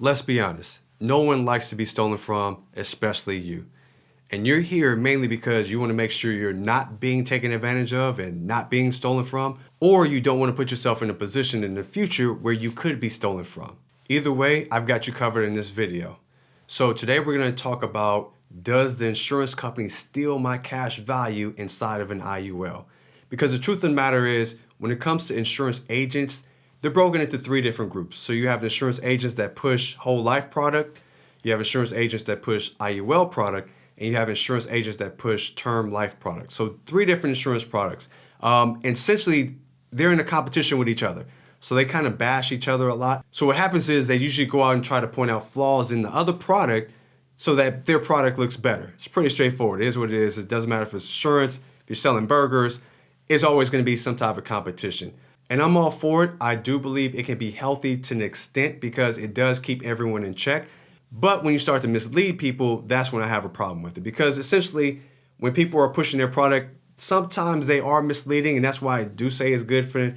Let's be honest, no one likes to be stolen from, especially you. And you're here mainly because you want to make sure you're not being taken advantage of and not being stolen from, or you don't want to put yourself in a position in the future where you could be stolen from. Either way, I've got you covered in this video. So today we're going to talk about, does the insurance company steal my cash value inside of an IUL? Because the truth of the matter is, when it comes to insurance agents, they're broken into three different groups. So you have insurance agents that push whole life product, you have insurance agents that push IUL product, and you have insurance agents that push term life products. So three different insurance products. And essentially, they're in a competition with each other. So they kind of bash each other a lot. So what happens is they usually go out and try to point out flaws in the other product so that their product looks better. It's pretty straightforward. It is what it is. It doesn't matter if it's insurance, if you're selling burgers, it's always going to be some type of competition. And I'm all for it. I do believe it can be healthy to an extent because it does keep everyone in check. But when you start to mislead people, that's when I have a problem with it. Because essentially, when people are pushing their product, sometimes they are misleading. And that's why I do say it's good for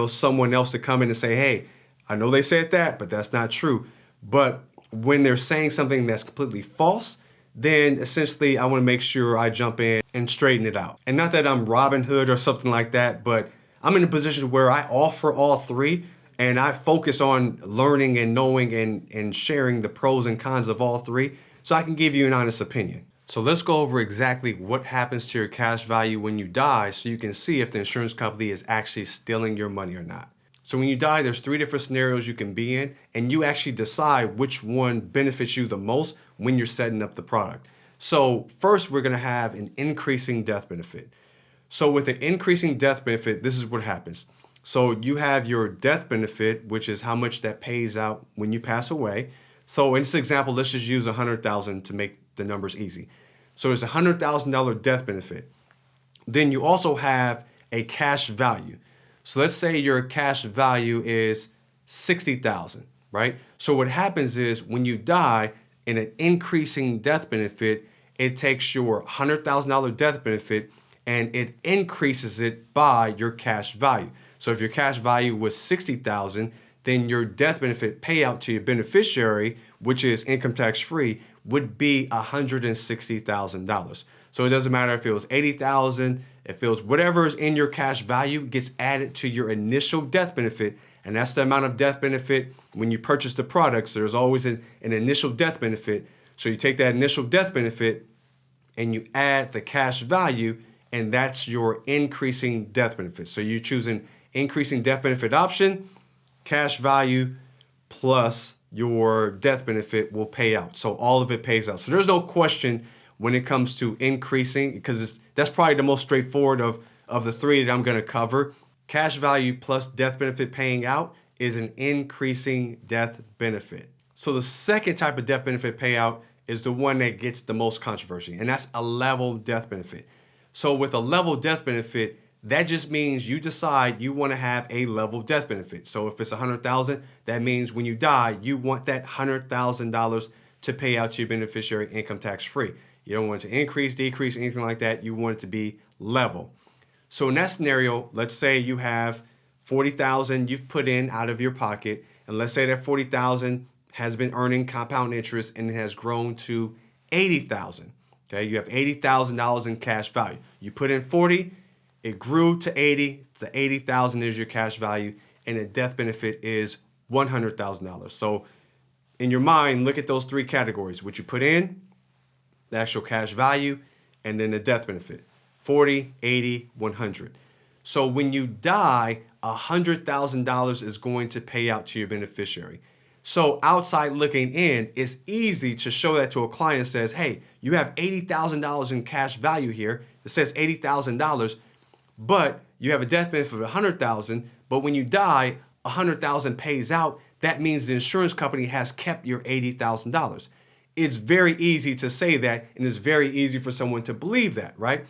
someone else to come in and say, hey, I know they said that, but that's not true. But when they're saying something that's completely false, then essentially I want to make sure I jump in and straighten it out. And not that I'm Robin Hood or something like that, but I'm in a position where I offer all three and I focus on learning and knowing and sharing the pros and cons of all three so I can give you an honest opinion. So let's go over exactly what happens to your cash value when you die so you can see if the insurance company is actually stealing your money or not. So when you die, there's three different scenarios you can be in, and you actually decide which one benefits you the most when you're setting up the product. So first, we're gonna have an increasing death benefit. So with the increasing death benefit, this is what happens. So you have your death benefit, which is how much that pays out when you pass away. So in this example, let's just use $100,000 to make the numbers easy. So it's a $100,000 death benefit. Then you also have a cash value. So let's say your cash value is $60,000, right? So what happens is when you die in an increasing death benefit, it takes your $100,000 death benefit and it increases it by your cash value. So if your cash value was $60,000, then your death benefit payout to your beneficiary, which is income tax free, would be $160,000. So it doesn't matter if it was $80,000, if it was whatever is in your cash value gets added to your initial death benefit, and that's the amount of death benefit when you purchase the product. So there's always an initial death benefit. So you take that initial death benefit and you add the cash value, and that's your increasing death benefit. So you choose an increasing death benefit option, cash value plus your death benefit will pay out. So all of it pays out. So there's no question when it comes to increasing, because that's probably the most straightforward of the three that I'm going to cover. Cash value plus death benefit paying out is an increasing death benefit. So the second type of death benefit payout is the one that gets the most controversy, and that's a level death benefit. So with a level death benefit, that just means you decide you want to have a level death benefit. So if it's $100,000, that means when you die, you want that $100,000 to pay out to your beneficiary income tax free. You don't want it to increase, decrease, anything like that. You want it to be level. So in that scenario, let's say you have $40,000 you've put in out of your pocket, and let's say that $40,000 has been earning compound interest and it has grown to $80,000. Okay, you have $80,000 in cash value. You put in 40, it grew to 80. The $80,000 is your cash value, and the death benefit is $100,000. So in your mind, look at those three categories: what you put in, the actual cash value, and then the death benefit: 40, 80, 100. So when you die, $100,000 is going to pay out to your beneficiary. So outside looking in, it's easy to show that to a client that says, hey, you have $80,000 in cash value here. It says $80,000, but you have a death benefit of $100,000. But when you die, $100,000 pays out. That means the insurance company has kept your $80,000. It's very easy to say that, and it's very easy for someone to believe that, right?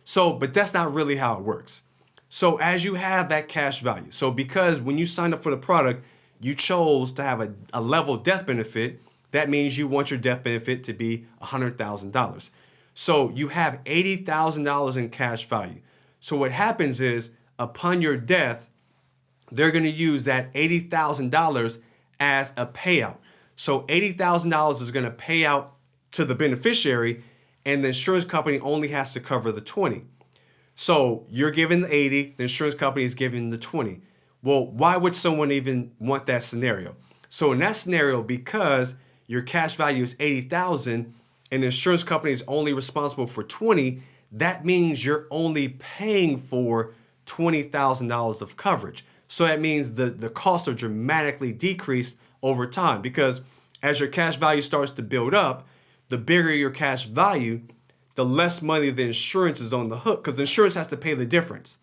So, but that's not really how it works. So as you have that cash value, so because when you signed up for the product, you chose to have a level death benefit, that means you want your death benefit to be $100,000. So you have $80,000 in cash value. So what happens is, upon your death, they're going to use that $80,000 as a payout. So $80,000 is going to pay out to the beneficiary, and the insurance company only has to cover the 20. So you're giving the 80, the insurance company is giving the 20. Well, why would someone even want that scenario? So in that scenario, because your cash value is 80,000 and the insurance company is only responsible for 20, that means you're only paying for $20,000 of coverage. So that means the costs are dramatically decreased over time, because as your cash value starts to build up, the bigger your cash value, the less money the insurance is on the hook, because the insurance has to pay the difference.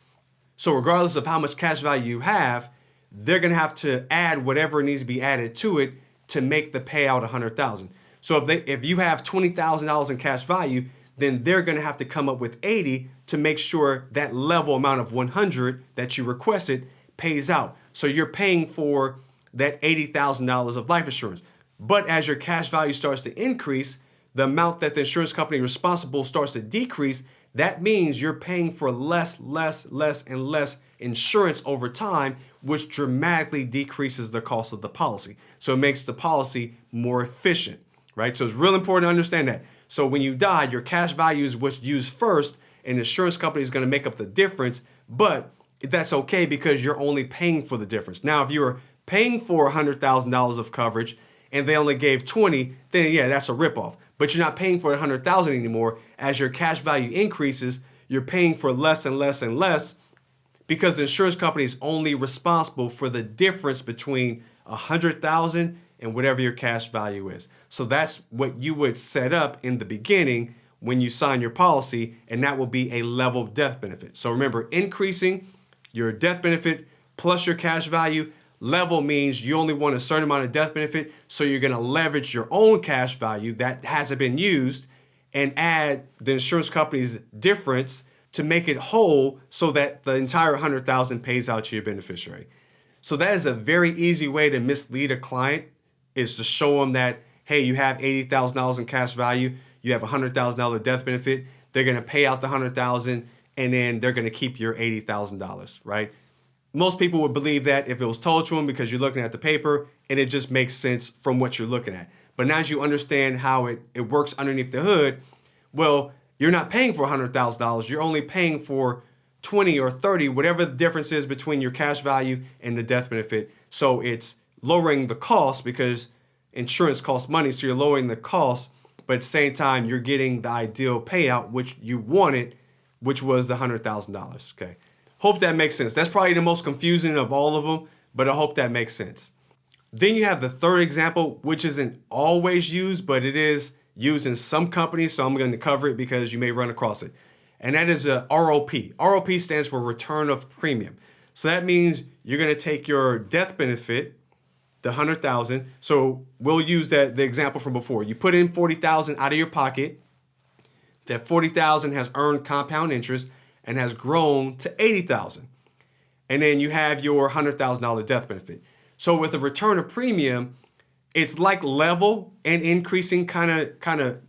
So regardless of how much cash value you have, they're going to have to add whatever needs to be added to it to make the payout $100,000. So if you have $20,000 in cash value, then they're going to have to come up with 80 to make sure that level amount of 100 that you requested pays out. So you're paying for that $80,000 of life insurance. But as your cash value starts to increase, the amount that the insurance company responsible starts to decrease. That means you're paying for less and less insurance over time, which dramatically decreases the cost of the policy. So it makes the policy more efficient, right? So it's real important to understand that. So when you die, your cash value is what's used first, and the insurance company is going to make up the difference, but that's okay because you're only paying for the difference. Now, if you're paying for $100,000 of coverage and they only gave 20, then yeah, that's a ripoff. But you're not paying for $100,000 anymore. As your cash value increases, you're paying for less and less and less, because the insurance company is only responsible for the difference between $100,000 and whatever your cash value is. So that's what you would set up in the beginning when you sign your policy, and that will be a level death benefit. So remember, increasing your death benefit plus your cash value. Level means you only want a certain amount of death benefit, so you're going to leverage your own cash value that hasn't been used and add the insurance company's difference to make it whole so that the entire $100,000 pays out to your beneficiary. So that is a very easy way to mislead a client, is to show them that, hey, you have $80,000 in cash value, you have a $100,000 death benefit, they're going to pay out the $100,000, and then they're going to keep your $80,000, right? Most people would believe that if it was told to them, because you're looking at the paper and it just makes sense from what you're looking at. But now as you understand how it works underneath the hood, well, you're not paying for $100,000. You're only paying for 20 or 30, whatever the difference is between your cash value and the death benefit. So it's lowering the cost, because insurance costs money. So you're lowering the cost, but at the same time, you're getting the ideal payout, which you wanted, which was the $100,000. Okay. Hope that makes sense. That's probably the most confusing of all of them, but I hope that makes sense. Then you have the third example, which isn't always used, but it is used in some companies, so I'm going to cover it because you may run across it. And that is a ROP. ROP stands for return of premium. So that means you're going to take your death benefit, the $100,000. So we'll use the example from before. You put in $40,000 out of your pocket. That $40,000 has earned compound interest and has grown to $80,000. And then you have your $100,000 death benefit. So with a return of premium, it's like level and increasing kind of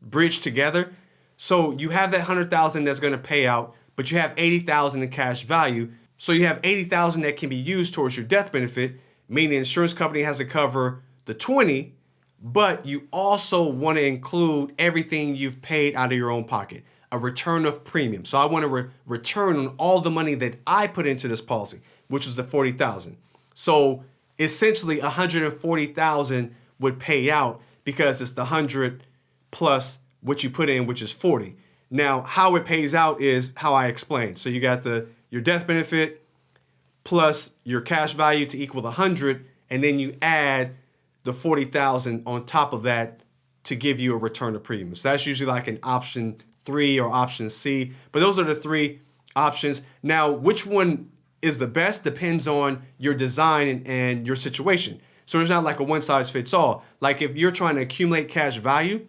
bridged together. So you have that $100,000 that's going to pay out, but you have $80,000 in cash value. So you have $80,000 that can be used towards your death benefit, meaning the insurance company has to cover the 20, but you also want to include everything you've paid out of your own pocket. A return of premium. So I want to return on all the money that I put into this policy, which was the $40,000. So essentially $140,000 would pay out, because it's the 100 plus what you put in, which is 40. Now, how it pays out is how I explained. So you got your death benefit plus your cash value to equal the 100, and then you add the 40,000 on top of that to give you a return of premium. So that's usually like an option 3 or option C, but those are the 3 options. Now, which one is the best depends on your design and your situation. So there's not like a one size fits all. Like if you're trying to accumulate cash value,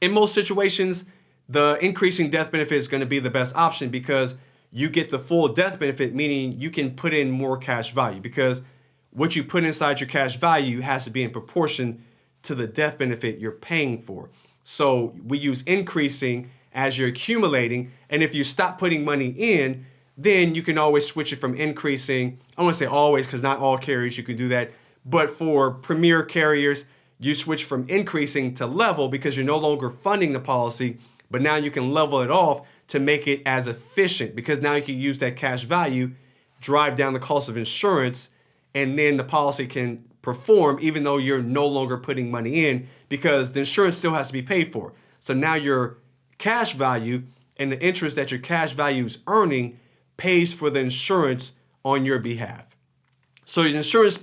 in most situations, the increasing death benefit is going to be the best option, because you get the full death benefit, meaning you can put in more cash value, because what you put inside your cash value has to be in proportion to the death benefit you're paying for. So we use increasing as you're accumulating. And if you stop putting money in, then you can always switch it from increasing. I don't want to say always, because not all carriers you can do that, But for premier carriers, you switch from increasing to level because you're no longer funding the policy, but now you can level it off to make it as efficient, because now you can use that cash value, drive down the cost of insurance, and then the policy can perform even though you're no longer putting money in, because the insurance still has to be paid for. So now your cash value and the interest that your cash value is earning pays for the insurance on your behalf. So your insurance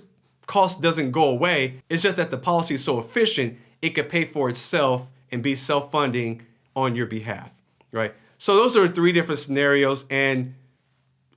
cost doesn't go away. It's just that the policy is so efficient, it could pay for itself and be self-funding on your behalf, right? So those are 3 different scenarios. And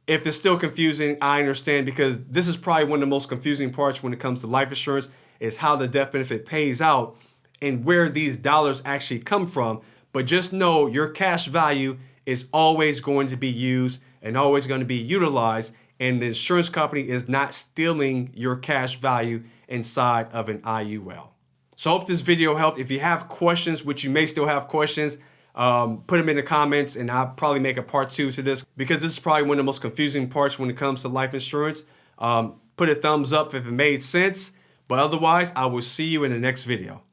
if it's still confusing, I understand, because this is probably one of the most confusing parts when it comes to life insurance, is how the death benefit pays out and where these dollars actually come from. But just know your cash value is always going to be used and always going to be utilized, and the insurance company is not stealing your cash value inside of an IUL. So I hope this video helped. If you have questions, which you may still have questions, put them in the comments, and I'll probably make a part 2 to this, because this is probably one of the most confusing parts when it comes to life insurance. Put a thumbs up if it made sense, but otherwise I will see you in the next video.